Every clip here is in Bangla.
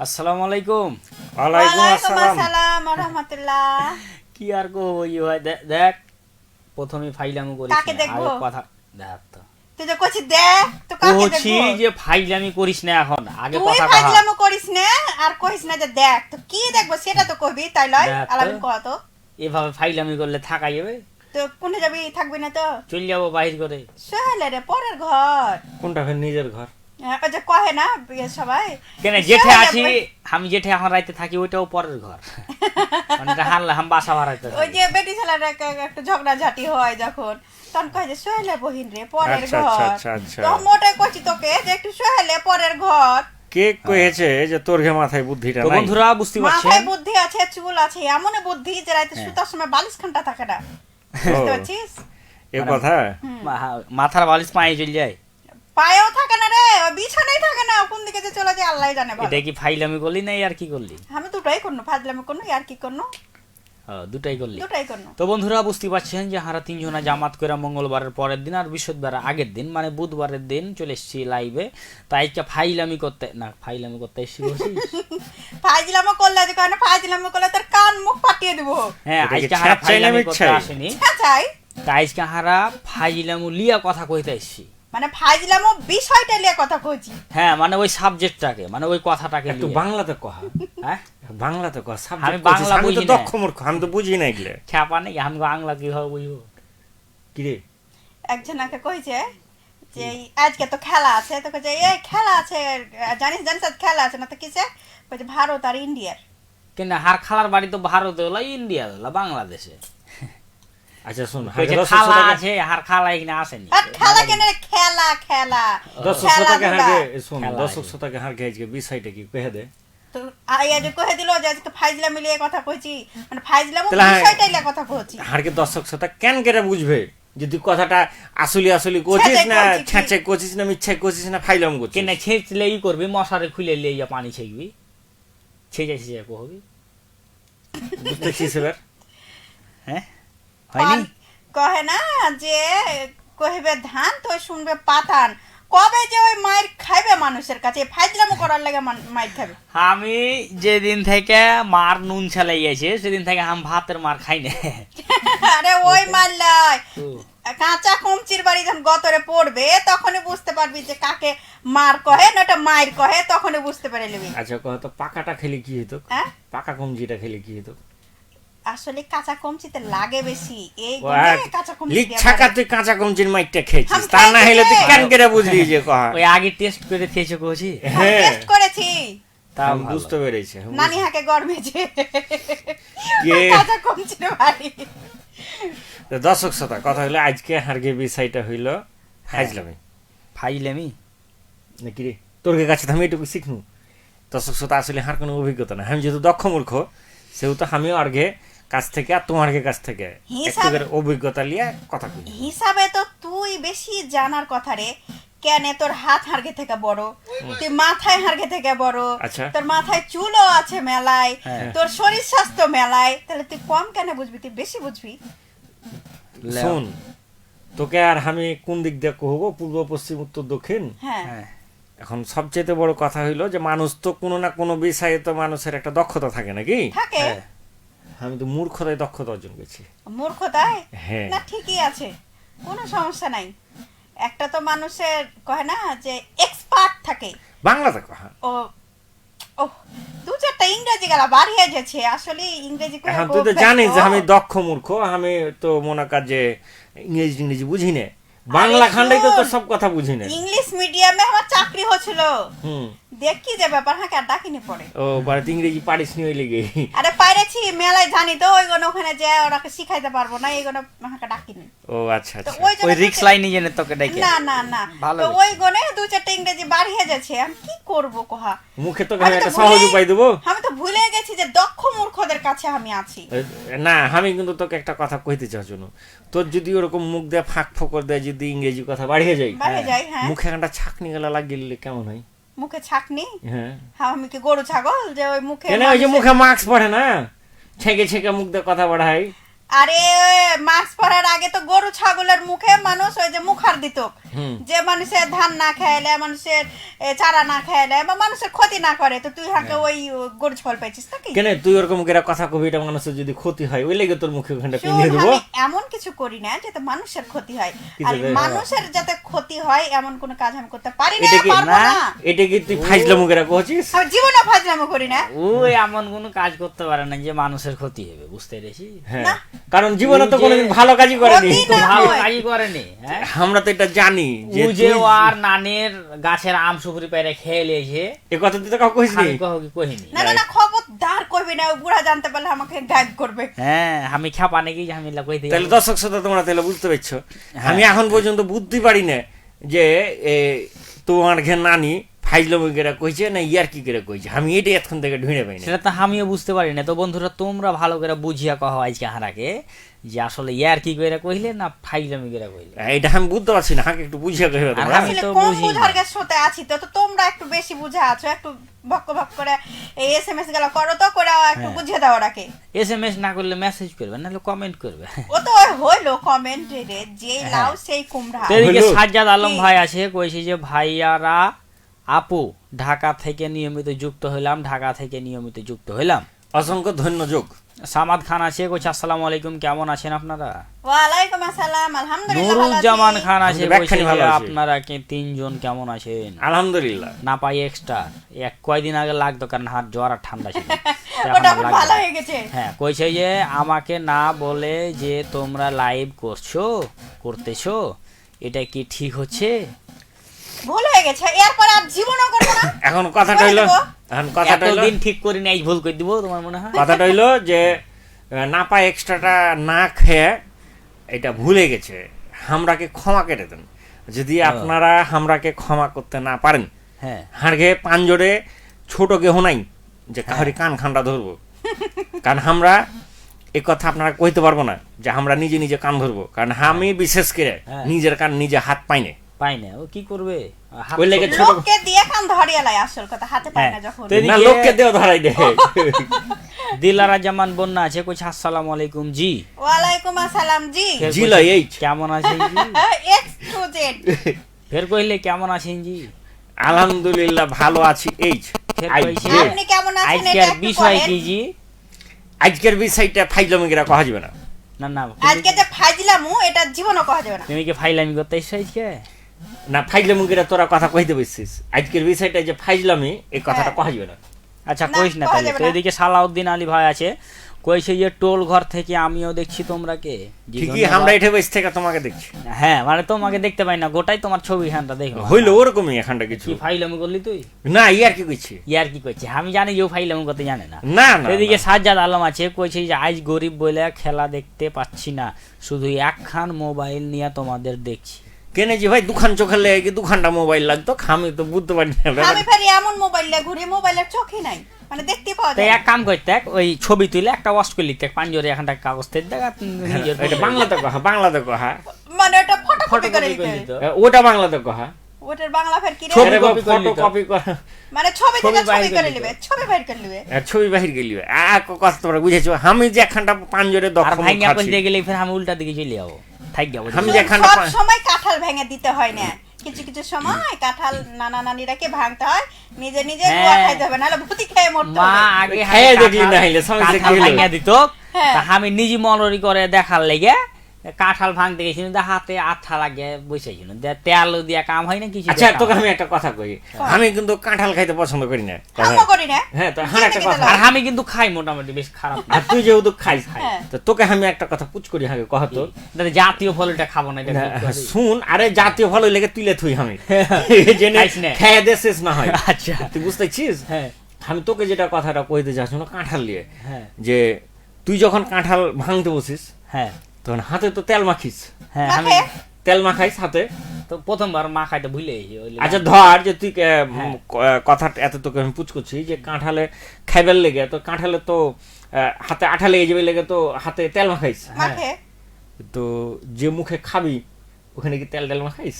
আসসালামু আলাইকুম। ওয়ালাইকুম আসসালাম। আসসালাম ওয়া রাহমাতুল্লাহ। কি আর কো ওই হয় দেখ প্রথমে ফাইলামি করিস কাকে না দেখবো? আগে কথা দেখ তো তুই যে কইছিস দেখ তো কাকে কইছি দেখবো? যে ফাইলামি করিস না এখন আগে তুই কথা কহা ফাজলামো করিস না আর কইস না যে দেখ তো কি দেখবো সেটা তো কইবি তাই লয় দেখ তো। আলামিন কহ তো এভাবে ফাইলামি করলে থাকা যাবে? তো কোনে যাবি থাকবি না তো চল যাবো বাহির করে। সহেলে রে পরের ঘর কোনটা ফের নিজের ঘর? ওই যে কহে না বিয়ে সবাই কেন জেঠে সহেলে আছি বই- আমি জেঠে এখন রাইতে থাকি ওইটাও পরের ঘর মানে হারলে হাম বাসা ভাড়াইতে ওই যে বেটি ছেলের একটা ঝগড়া ঝাঁটি হয় যখন তখন কয় যে সহেলে বহিন রে পরের আচ্ছা, ঘর আচ্ছা, আচ্ছা, আচ্ছা। তো মোটাই কইছি তোকে যে একটু সহেলে পরের ঘর কে কয়েছে যে তোর ঘে মাথায় বুদ্ধিটা তো নাই? বন্ধুরা বুঝতে পারছেন মাথায় বুদ্ধি আছে চুল আছে এমন বুদ্ধি যে রাতে হ্যাঁ। সুতার সময় 42 ঘন্টা থাকে না ও, বুঝতে পারছিস এ কথা? মাথার বালিশ পায়ে চল যায়। পায়েও থাকে না রে ওই বিছানায় থাকে না কোন দিকে যে চলে যায় আল্লাহ জানে ভালো এটা কি ফাইলামি করলি না আর কি করলি? আমি দুটাই করনো ফাজলামি করনো আর কি করনো দুটাই করলি। দুটাই করনো তো বন্ধুরা বুঝতে পারছেন যে হারা তিনজনা জামাত করে মঙ্গলবারের পরের দিন আর বৃহস্পতিবার আগের দিন মানে বুধবারের দিন চলে এসেছি লাইভে। তাই ফাইলামি করতে এসেছি বলছিস? ফাজলামো করলে যে কেন ফাজলামো করলে তোর কান মুখ ফাটিয়ে দিব হ্যাঁ এটা কি আজকে হারা ছ্যাঁচ চাইলামি ফাইলামি করতে চাই? আসেনি। চাই তাই আজকে হারা ফাইলামু লিয়া কথা কইতে এসেছি। মানে ফাজলামো বিষয়টা নিয়ে কথা কইছি হ্যাঁ মানে ওই সাবজেক্টটাকে মানে ওই কথাটাকে একটু নিয়ে। বাংলাতে কহা। হ্যাঁ বাংলাতে কহ। আমি বাংলা আমি তো বুঝি না। দক্ষ মূর্খ, আমি তো বুঝি না এগুলো। খ্যাপা নেই আমি বাংলা কিভাবে বুঝবো? কি রে? একজনকে কইছে যে আজকে তো খেলা আছে তো কইছে এই খেলা আছে জানিস জানিস আজ খেলা আছে না তো কিসে কইছে ভারত আর ইন্ডিয়ার কিন্তু হার খালার বাড়ি তো ভারতে হলো ইন্ডিয়া হলো বাংলাদেশে। আচ্ছা শোন, কইছে দর্শক খালা শ্রোতাকে- আছে হার খালা এখানে আসেনি। আর খেলা কেন রে? খেলা খেলা দর্শক খেলা শ্রোতাকে ধুলা। হারকে শোন, খেলা দর্শক আছে। শ্রোতাকে হারকে আজকে বিষয়টা কি কহে দে। তো আইয়া যে কহে দিল যে আজকে ফাইজলা মিলিয়ে কথা কইছি মানে ফাইজলামো তাহলে হ্যাঁ। বিষয়টা নিয়ে কথা কইছি হারকে দর্শক শ্রোতা কেন কেটে বুঝবে যদি কথাটা আসলি আসলি করছিস ছ্যাঁচাই না করছিস কি? ছ্যাঁচে করছিস না মিথ্যে করছিস না ফাইলাম করছিস? কেন ছেঁচলে ই করবি মশারে খুলে লিয়ে পানি ছেঁকবি ছেঁচে কহবি। বুঝতেছিস এবার? হ্যাঁ হয়নি? কহে না যে কহিবে ধান তো শুনবে পাথান কবে যে ওই মায়ের খাইবে মানুষের কাছে ফাইজলামো করার লাগে মায়ের খাবে আমি যেদিন থেকে মার নুন ছালাইয়াছে সেদিন থেকে আমি ভাতের মার খাই না। আরে ওই মারলাই ও, কাঁচা কমচির বাড়ি যখন গতরে পড়বে তখনই বুঝতে পারবি যে কাকে মার কহে না ওটা মায়ের কহে তখনই বুঝতে পেরে নিবি আচ্ছা কহ তো পাকাটা খেলে কি হতো? হ্যাঁ পাকা কমজিটা খেলে কি হতো? আসলে কাঁচা কমচিতে লাগে বেশি এই ও গুণে এক কাঁচা কমচি লিক দিয়ে ছাকা বানায়। তুই কাঁচা কমজির মাইকটা খেয়েছিস, আমি তা না খাইছি হলে তুই রে। কেন কেটে বুঝলি যে কহা? ওই আগে টেস্ট করে খেয়েছে কছি হ্যাঁ টেস্ট করেছি তা আমি বুঝতে পেরেছি। নানি হাকে গরমেছে ইয়ে। কাঁচা কমচির বাড়ি তো দর্শক শ্রোতা কথা হলো আজকে হারকে বিষয়টা হইল হাজলামি ফাইলামি। নাকি রে? তোর কাছে তো আমি এটুকু শিখনু। দর্শক শ্রোতা আসলে হার কোনো অভিজ্ঞতা না, আমি যেহেতু দক্ষ মূর্খ সেহেতু আমিও আর্গে কাছ থেকে আর তোমার কাছ থেকে হিসাব- একটু অভিজ্ঞতা নিয়ে কথা কই। হিসাবে তো তুই বেশি জানার কথা রে কেন তোর হাত হারগে থেকে বড় তুই মাথায় হারগে থেকে বড় আচ্ছা। তোর মাথায় চুলও আছে মেলায় হ্যাঁ। তোর শরীর স্বাস্থ্য মেলায় তাহলে তুই কম কেন বুঝবি তুই বেশি বুঝবি লেও। শোন, তোকে আর আমি কোন দিক দিয়ে কহবো, পূর্ব পশ্চিম উত্তর দক্ষিণ? হ্যাঁ হ্যাঁ এখন সবচেয়ে বড় কথা হইলো যে মানুষ তো কোনো না কোনো বিষয়ে তো মানুষের একটা দক্ষতা থাকে নাকি? থাকে হ্যাঁ। আমি তো মূর্খতায় দক্ষতা অর্জন করছি। মূর্খতায় হ্যাঁ। না ঠিকই আছে কোনো সমস্যা নাই একটা তো মানুষের কয় না যে এক্সপার্ট থাকে বাংলাতে কহা। ও ও দু চারটা ইংরেজি গেলা বাড়িয়ে যাচ্ছে আসলে ইংরেজি কয়ে এখন তুই তো অভ্যাস জানিস তো। যে আমি দক্ষ মূর্খ, আমি তো মনে কর যে ইংরেজি বুঝি না, বাংলা আরে খান্ডাই তো শোন, তোর সব কথা বুঝি না। ইংলিশ মিডিয়ামে আমার চাকরি হচ্ছিল হুম। দেখি যে ব্যাপার হাঁকে আর ডাকিনি পড়ে ও বাড়িতে ইংরেজি পারিস নি ওই লেগে? আরে পাইরেছি মেলায় জানি তো ওইগুলো ওখানে যে ওরাকে শিখাইতে পারবো না এইগুলো হাঁকে ডাকিনি ও আচ্ছা তো আচ্ছা। ওই জন্য ওই রিক্স তোকে- লাইনে জেনে তোকে ডেকে না না না ভালো তো হয়েছে। ওই গনে দু চারটা ইংরেজি বাড়িয়ে যাচ্ছে আমি কি করব কোহা মুখে তোকে আমি আমি তো একটা সহজ ভুলেই- উপায় দেবো। আমি তো ভুলে গেছি যে দক্ষ মূর্খদের কাছে আমি আছি না আমি কিন্তু তোকে একটা কথা কইতে চাচ্ছি না, তোর যদি ওরকম মুখ দিয়ে ফাঁক ফোকর দেয় যদি ইংরেজি কথা বাড়িয়ে যায়, বাড়িয়ে যায় হ্যাঁ মুখে একটা ছাকনি গেলা লাগিয়ে কেমন হয়? মুখে ছাকনি হ্যাঁ হ্যাঁ আমি কি গরু ছাগল যে ওই মুখে কেন ওই যে মানুষের- মুখে মাস্ক পড়ে না, ছেঁকে ছেঁকে মুখ দিয়ে কথা বাড়াই। আরে মাস্ক পরার আগে তো গরু ছাগলের মুখে মানুষ ওই যে মুখার দিত যে মানুষের ধান না খাইলে, মানুষের চারা না খাইলে বা মানুষের ক্ষতি না করে, তো তুই হাঁকে ওই গরুজ ফল পাইছিস নাকি? কেন তুই ওরকম করে কথা কবি, এটা মানুষের যদি ক্ষতি হয় ওই লেগে তোর মুখে ওখানটা পিনিয়ে শোন, দেবো। আমি এমন কিছু করি না যাতে মানুষের ক্ষতি হয়, কি আর যাতে- মানুষের যাতে ক্ষতি হয় এমন কোনো কাজ আমি করতে পারি না, এটা কি পারবো না? না। এটা কি তুই ফাইজলামো করে কইছিস? আমি জীবনে ফাজলামো করি না। ওই এমন কোনো কাজ করতে পারে না যে মানুষের ক্ষতি হবে, বুঝতে পেরেছি? হ্যাঁ, না। কারণ জীবনে তো ওই যে- কোনোদিন ভালো কাজই করেনি। ক্ষতি তো না ভালো হয়। কাজই করেনি, হ্যাঁ? আমরা তো এটা জানি যে ও যে তুই- ও আর নানের গাছের আম সুপুরি পেরে খেয়ে লিয়েছে, এ কথা তুই তো কাউ কইস নি। আমি কহিনি। না না না, খবরদার করবি না, ওই বুড়া জানতে পারলে আমাকে গায়েব করবে। হ্যাঁ, আমি খাপা নাকি ঝামেলা কইতে তাহলে দর্শক শ্রোতা তোমরা তাহলে বুঝতে পারছো, আমি এখন পর্যন্ত বুঝতে পারি না যে তোমার ঘে নানি ফাইজলামো করে কইছে না ইয়ার কি করে কইছে, আমি এটাই এখন থেকে ঢুঁড়ে পাই না। সেটা তো আমিও বুঝতে পারি না। তো বন্ধুরা, তোমরা ভালো করে বুঝিয়া কহ আজকে হারাকে যে আসলে ইয়ার কি করে কইলে না ফাইজলামি করে কইলে। এটা আমি বুঝতে পারছি না, হাকে একটু বুঝিয়ে কইবে আর তোমরা। আমি আসলে তো কম বুঝি না। বুঝার সাথে আছি, তো তো তোমরা একটু বেশি বুঝা আছো, একটু ভক্ক ভক্ক করে এই SMS গুলো করো তো, করে একটু হ্যাঁ। বুঝিয়ে দাও ওরাকে। SMS না করলে মেসেজ করবে, নাহলে কমেন্ট করবে। ও তো ওই হইলো কমেন্টে রে, যেই লাউ সেই কুমড়া। তো এদিকে হলো। সাজ্জাদ আলম কি? ভাই আছে, কইছে যে ভাইয়ারা আপু ঢাকা থেকে নিয়মিত যুক্ত হইলাম, ঢাকা থেকে নিয়মিত যুক্ত হইলাম। অসংখ্য ধন্যযোগ। সামাদ খান আছে, কইছে আসসালামু আলাইকুম, কেমন আছেন আপনারা? ওয়ালাইকুম আসসালাম, আলহামদুলিল্লাহ ভালো আছি। নুরুজ্জামান খান আছে, আমাদের কইছে ব্যাখ্যানি ভালো যে আছে। আপনারা কি তিনজন কেমন আছেন? আলহামদুলিল্লাহ। না পাই এক্সট্রা এক কয়দিন আগে লাগতো, কারণ হাত জ্বর আর ঠান্ডা ছিল। তো এখন ওটা আর এখন লাগবে ভালো না। হয়ে গেছে। হ্যাঁ, কইছে যে আমাকে না বলে যে তোমরা লাইভ করতেছো, এটা কি ঠিক হচ্ছে? ভুল হয়ে গেছে, এরপর আর জীবনও করবো না। এখন কথাটা হইলো, দেবো। এখন কথাটা হইলো, এতদিন ঠিক করি নাই, ভুল করে দিব তোমার মনে হয়? কথাটা হইলো যে না পায় এক্সট্রাটা না খেয়ে এটা ভুলে গেছে, হামরাকে ক্ষমা করে দেন। যদি আপনারা হামরাকে ক্ষমা করতে না পারেন, হ্যাঁ, হাড়গে পাঞ্জরে ছোট গেহ নাই যে কাহরি কান খান্ডা ধরবো, কারণ আমরা এই কথা আপনারা কইতে পারবো না যে আমরা নিজে নিজে কান ধরবো, কারণ আমি বিশেষ করে হ্যাঁ। নিজের কান নিজে হাত পাই না। পাই না, ও কি করবে? হাত ওই লেগে ছোট- ছোট- লোককে দিয়ে কান ধরিয়ে লাই, আসল কথা হাতে পায় না হ্যাঁ। যখন। তো এদিকে- না লোককে দেও ধরাই দে। দিলারা জামান বন্যা আছে, কইছে আসসালামু আলাইকুম জি। ওয়ালাইকুম আসসালাম জি। ফের জি কইছে, লয় এই। কেমন আছেন জি? X to Z। ফের কইলে কেমন আছেন জি? আলহামদুলিল্লাহ ভালো আছি এই। ফের আই কইছে যে। আপনি কেমন আছেন এটা আজকের একটু বিষয় বলেন। কি জি? আজকের বিষয়টা ফাইজলামি করে কহা যাবে না। না না, আজকে যে ফাজলামু এটা জীবনও করা যাবে না। তুমি কি ফাইলামি করতে এসছো আজকে? না ফাইজলামি করে তোরা কথা কইতে বসছিস, আজকের বিষয়টা যে ফাইজলামি এই কথাটা হ্যাঁ। কহা যাবে না। আচ্ছা, না, কইস না করা তাহলে। যাবে তো না। এদিকে সালাউদ্দিন আলী ভাই আছে, কইছে যে টোল ঘর থেকে আমিও দেখছি তোমরা কে জি, ঠিকই ধন্যবাদ। আমরা এঠে বসে থেকে তোমাকে দেখছি। হ্যাঁ, মানে তোমাকে দেখতে পাই না, গোটাই তোমার ছবি খানটা দেখো। হইলো ওরকমই এখানটা কিছু কি ফাইলামি করলি তুই? না, ইয়ার কি কইছি? ইয়ার কি করছে? আমি জানি যে ও ফাইলামি করতে জানে না। না না এদিকে না। সাজ্জাদ আলম আছে, কইছে যে আজ গরিব বলে খেলা দেখতে পাচ্ছি না, শুধু একখান মোবাইল নিয়ে তোমাদের দেখছি। কেনে যে ভাই দুখান চোখের লেগে কি দুখানটা মোবাইল লাগতো, আমি তো বুঝতে পারি না আমি ব্যাপারটা। ফেরি এমন মোবাইল নিয়ে ঘুরি, মোবাইলের চোখই নাই, মানে দেখতে পাওয়া তো যায় এক কাম করতে, ওই ছবি তুলে একটা ওয়াশ করে লিখতে, পাঞ্জরে এখানটা কাগজ থেকে দেখ, নিজের এটা বাংলাতে কহা, বাংলাতে কহা। মানে ওটা ফটোকপি করে ফটোকপি নিতে করে হবে। নিত। ওটা বাংলাতে কহা। ওটার বাংলা ফের কি রে? ছবি আরে বাবা, কপি করে ফটো নিত। কপি করা, মানে ছবি ছবি থেকে বাইর ছবি করে করে নিত। নেবে, ছবি বাইর করে নেবে। ছবি বাহির গেলি কথা তোমরা বুঝেছো। আমি যে একখানটা পাঞ্জরে আর দক্ষ ভাইঙ্গা খাচ্ছি, কইতে গেলে ফের আমি উল্টা দিকে চলে যাবো, থাক যাবো। আমি শুন, যে এখানটা সব সময় কাঁঠাল ভেঙে দিতে হয় না, কিছু কিছু সময় কাঁঠাল নানা নানিরাকে ভাঙতে হয়, নিজে নিজে হ্যাঁ। রুয়া খাইতে হবে, নাহলে ভূতি খেয়ে মরতে মা হবে। আগে খেয়ে দেখলি না হইলে, সমস্যা কি হলো? ভাঙিয়া দিত, হ্যাঁ। তা আমি নিজে মলরি করে দেখার লেগে কাঁঠাল ভাঙতে গেছিল, হাতে আঠা লাগে বসেছিল, তেল দিয়া কাম হয় না কিছু। আচ্ছা দিয়া কাম তোকে হয়। আমি একটা কথা কই, আমি কিন্তু কাঁঠাল খাইতে পছন্দ করি না। আমিও করি না। হ্যাঁ, তো হ্যাঁ একটা কথা। আর আমি কিন্তু খাই মোটামুটি, বেশ খারাপ না। আর তুই যেহেতু খাইস, হ্যাঁ। তো তোকে আমি একটা কথা পুচ করি হাগে কহ তো। দাদা, জাতীয় ফল এটা খাবো না, এটা না, ঠিক করে। শুন, আরে জাতীয় ফল লেগে তুলে থুই আমি জেনে খাইস না। খেয়ে দে শেষ না হয়। আচ্ছা, তুই বুঝতেছিস? হ্যাঁ আমি তোকে যেটা কথাটা কইতে যাচ্ছ না কাঁঠাল নিয়ে, হ্যাঁ যে তুই যখন কাঁঠাল ভাঙতে বসিস হ্যাঁ তখন হাতে তো তেল মাখিস, হ্যাঁ, আমি মাখে? তেল মাখাইস হাতে। তো প্রথমবার মা খাইতে ভুলে গেছি, ওই লেগে। আচ্ছা ধর যে তুই হ্যাঁ। কথাটা এত তোকে আমি পুচ করছি যে কাঁঠালে খাইবার লেগে, তো কাঁঠালে তো হাতে আঠা লেগে যাবে লেগে তো হাতে তেল মাখাইস, মাখে? তো যে মুখে খাবি ওখানে কি তেল টেল মাখাইস?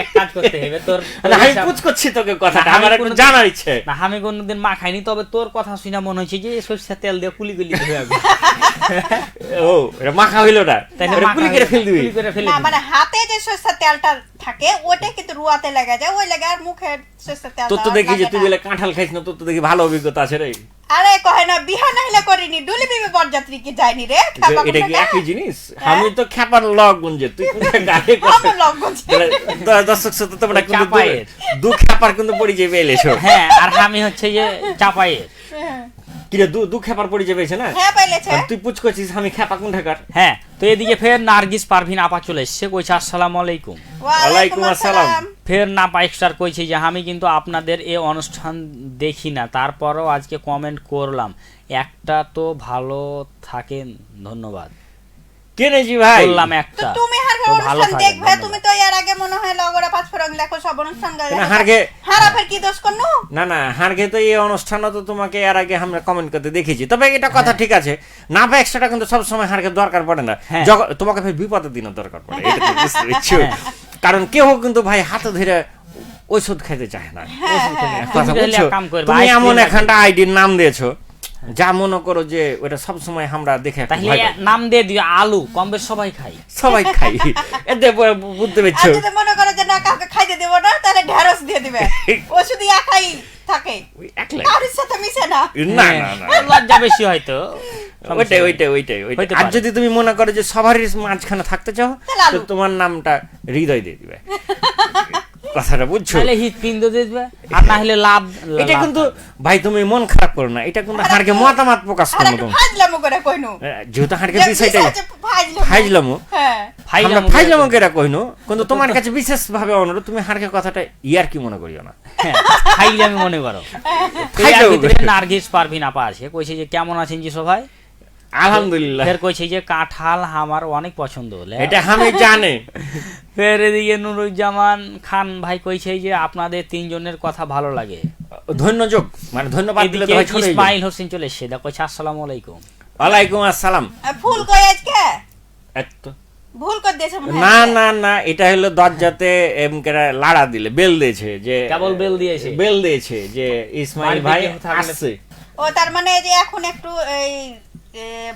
এক কাজ করতে হবে তোর না, আমি পুছ করছি তোকে কথাটা, না, আমি আমার একটু কোনোদিন- জানার ইচ্ছে। না আমি কোনোদিন মা খাইনি, তবে তোর কথা শুনে মনে হচ্ছে যে সরষের তেল দিয়ে কুলি কুলি ধুয়ে যাবে। ও এটা মাখা হইলো না, তাইলে ওটা মাখা কুলি করে হয়ে- ফেল দিবি। কুলি করে ফেলে না দিবি। মানে হাতে যে সরষের তেলটা থাকে ওটা কিন্তু রুয়াতে লেগে যায়, ওই লেগে আর মুখে সরষের তেল তোর তো দেখি যে তুই বলে কাঁঠাল খাইস না, তোর তো দেখি ভালো অভিজ্ঞতা আছে রে। আরে কহে না বিহা নাইলে করিনি, ডুলি বিবি বরযাত্রী কি যায়নি রে খাবা এটা কি কোনটা? একই জিনিস? আমি তো খেপার লগ গুঞ্জে, তুই কোনটা গায়ে আমার লগ্ন ছিল। দর্শক শ্রোতা তোমরা কিন্তু চাপায়ের। দু খেপার কিন্তু পরিচয় পেয়ে এসো। হ্যাঁ, আর আমি হচ্ছে যে চাপাইয়ের। কিরে দু খেপার পরিচয় পেয়েছে না? হ্যাঁ পাইলেছে। আর তুই পুছ করছিস আমি খেপা কোন ঢাকার? হ্যাঁ, তো এদিকে ফের নার্গিস পারভিন আপা চলে এসছে, কইছে আসসালামু আলাইকুম। ওয়ালাইকুম আসসালাম। ফের না পাইস্টার কইছে যে আমি কিন্তু আপনাদের এই অনুষ্ঠান দেখি না, তারপরও আজকে কমেন্ট করলাম, একটা তো ভালো থাকেন, ধন্যবাদ। কেনেছি ভাই? বললাম তো একটা তুমি হার তো ভালো অনুষ্ঠান থাকেন, দেখবে, ধন্যবাদ। তুমি তো এর আগে মনে হয় লগরা পাঁচ ফরং লেখো সব অনুষ্ঠান গায়ে না, হারগে হারা ফের কি দোষ করনু? না হারগে তো এই অনুষ্ঠানও তো তোমাকে এর আগে আমরা কমেন্ট করতে দেখেছি, তবে এটা কথা ঠিক আছে, না বা এক্সট্রাটা কিন্তু সবসময় হারগে দরকার পড়ে না, হ্যাঁ। তোমাকে ভাই বিপদের দিনে দরকার পড়ে, এটা তুমি বুঝতে পেরেছো? কারণ কেউ কিন্তু ভাই হাতে ধরে ঔষধ খাইতে চায় না। কথা তুমি তাহলে বুঝছো? এক কাম করবে, তুমি আইসক্রিম এমন রাখবে। একটা আইডির নাম দিয়েছো যা মনে করো যে ওটা সবসময় আমরা দেখে একটু তাহলে ভয় পাই। নাম দিয়ে দিও আলু, কম বেশ সবাই খাই। সবাই খাই, এতে বুঝতে আর পেরেছো? যদি মনে করে যে না কাউকে খাইতে দেব না, তাহলে ঢেঁড়স দিয়ে দিবে, ও শুধু একাই থাকে, ওই একলাই। কারোর সাথে মিশে না। না হ্যাঁ, লজ্জা বেশি হয়তো। ওইটাই হইতে আর পারে। যদি তুমি মনে করো যে সবারই মাঝখানে থাকতে চাও, তাহলে আলু। তো তোমার নামটা হৃদয় দিয়ে দিবে। কথাটা বুঝছো? তাহলে হৃৎপিণ্ড দিয়ে দিবে, আর না হলে লাভ। এটা লাভ কিন্তু থাকবে। ভাই তুমি মন খারাপ করো না, এটা কিন্তু হারকে মতামত প্রকাশ আর করবো একটু তুমি, ফাজলামো করে কইনু, যেহেতু হারকে যে বিষয়টা বিষয় হচ্ছে ফাজলামো। ফাইজলামো, হ্যাঁ আমরা ফাইলাম ফাইজলামো কেরা কইনো, কিন্তু তোমার কাছে বিশেষ ভাবে অনুরোধ, তুমি হারকে কথাটা ইয়ার কি মনে করিও না। হ্যাঁ, ফাইলামি মনে করো। তো এর ফাইলামি ভিতরে করে। নার্গিস পারভিন আপা আছে, কইছে যে কেমন আছেন জি সবাই। আলহামদুলিল্লাহ, ফের কইছে যে কাঁঠাল আমার অনেক পছন্দ হলে। এটা আমি জানি। ফের এদিকে নুরুজ্জামান খান ভাই কইছে যে আপনাদের তিনজনের কথা ভালো লাগে। ধন্যযোগ মানে ধন্যবাদ দিলে তো এদিকে ভাই চলে যাবে। ইসমাইল হোসেন চলে এসছে, দেখো কইছে আসসালামু আলাইকুম। ওয়ালাইকুম আসসালাম। ভুল কই আজকে এত ভুল করে দিয়েছে মনে হয়। না এটা হলো দরজাতে এমকেরা লাড়া দিলে বেল দিয়েছে, যে কেবল বেল দিয়েছে। বেল দিয়েছে যে ইসমাইল বাড়িতে ভাই কেউ থাকলে- আসছে। ও তার মানে যে এখন একটু এই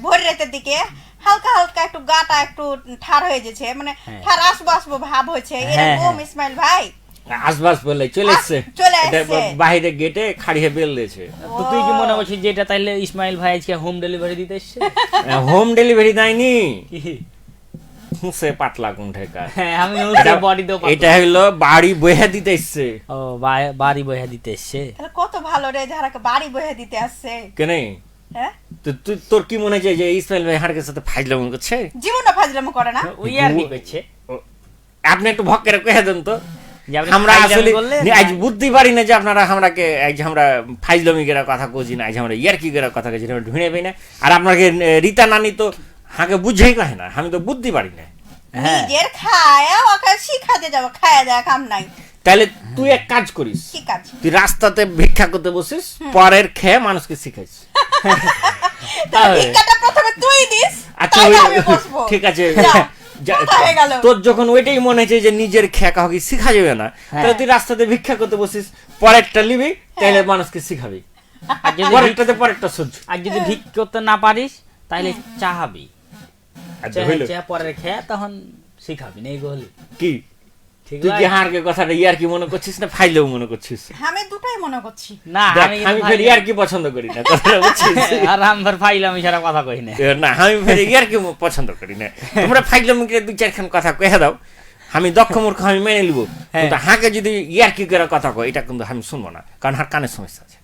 ভোর রাতের দিকে হালকা হালকা একটু গাটা একটু ঠার হয়ে যাচ্ছে, মানে হ্যাঁ। ঠার আসবো আসবো ভাব হয়েছে হ্যাঁ, এরকম। হ্যাঁ। ইসমাইল ভাই আসবাস বলে চলে এসছে, চলে এটা এসছে। বাইরে গেটে খাড়িয়ে বেল দিয়েছে। তো তুই কি মনে করছিস যে এটা তাইলে ইসমাইল ভাই আজকে হোম ডেলিভারি দিতে এসছে? হোম ডেলিভারি দেয়নি, কি? হুঁসে পাতলা কুণ্ঠেকা। হ্যাঁ, আমি হচ্ছে বডি দেও। এটা হলো বাড়ি বইয়া দিতে এসছে। ও বাড়ি বইয়া দিতে এসছে। তাহলে কত ভালো রে যারা বাড়ি বহে দিতে আসছে। কেন হ্যাঁ তোর কি মনে হয় যে ইসমাইল ভাই হারকের সাথে ফাইজলাম করছে? জীবনটা ফাজলামো করে না। ওই আর কি করছে আপনি একটু ভক্কের কয়ে দেন তো। যে আপনি আমরা ফাইজলামি আসলে করলে আজ বুঝতে পারি না যে আপনারা আমরাকে আজ আমরা ফাইজলামি গেরা কথা কইছি না, আজ আমরা ইয়ারকি গেরা কথা কইছি না, ঢুঁড়ে পাই না। আর আপনাকে রীতা নানি তো হাকে বুঝেই কহে না, আমি তো বুঝতে পারি না। হ্যাঁ। নিজের খায় ওকে শিখাতে যাবো, খায় দেয় কাম নাই। তাহলে তুই এক কাজ করিস, কি কাজ? তুই রাস্তাতে ভিক্ষা করতে বসিস, পরের খেয়ে মানুষকে শিখাইস। তাহলে- ভিক্ষাটা প্রথমে তুই দিস, আচ্ছা তাহলে ওই- আমি বসবো। ঠিক আছে, যা, কথা হয়ে গেল। তোর যখন ওইটাই মনে হয়েছে যে নিজের খেয়া কাউকে শিখা যাবে না, তাহলে তুই রাস্তাতে ভিক্ষা করতে বসিস, পরেরটা নিবি, তাহলে মানুষকে শিখাবি, আর যদি পরেরটাতে পরেরটা সহ্য। আর যদি ভিক করতে না পারিস তাহলে চাহাবি, আচ্ছা হইলো পরে খেয়ে তখন শিখাবি না, এইগুলো কি ঠিক তুই কি আছে? হারকে কথাটা ইয়ার কি মনে করছিস না ফাইলেও মনে করছিস? আমি দুটাই মনে করছি। না দেখ, আমি আমি ফের ইয়ার কি পছন্দ করি না, কথাটা বুঝছিস? আর আমার ফাইলাম সারা কথা কই না। না আমি ফের ইয়ার কি পছন্দ করি না। তোমরা ফাইলাম দুই চারখান কথা কয়ে দাও, আমি দক্ষ মূর্খ আমি মেনে নিব, কিন্তু হাঁকে যদি ইয়ার কি করে কথা কয় এটা কিন্তু আমি শুনবো না, কারণ হার কানের সমস্যা আছে।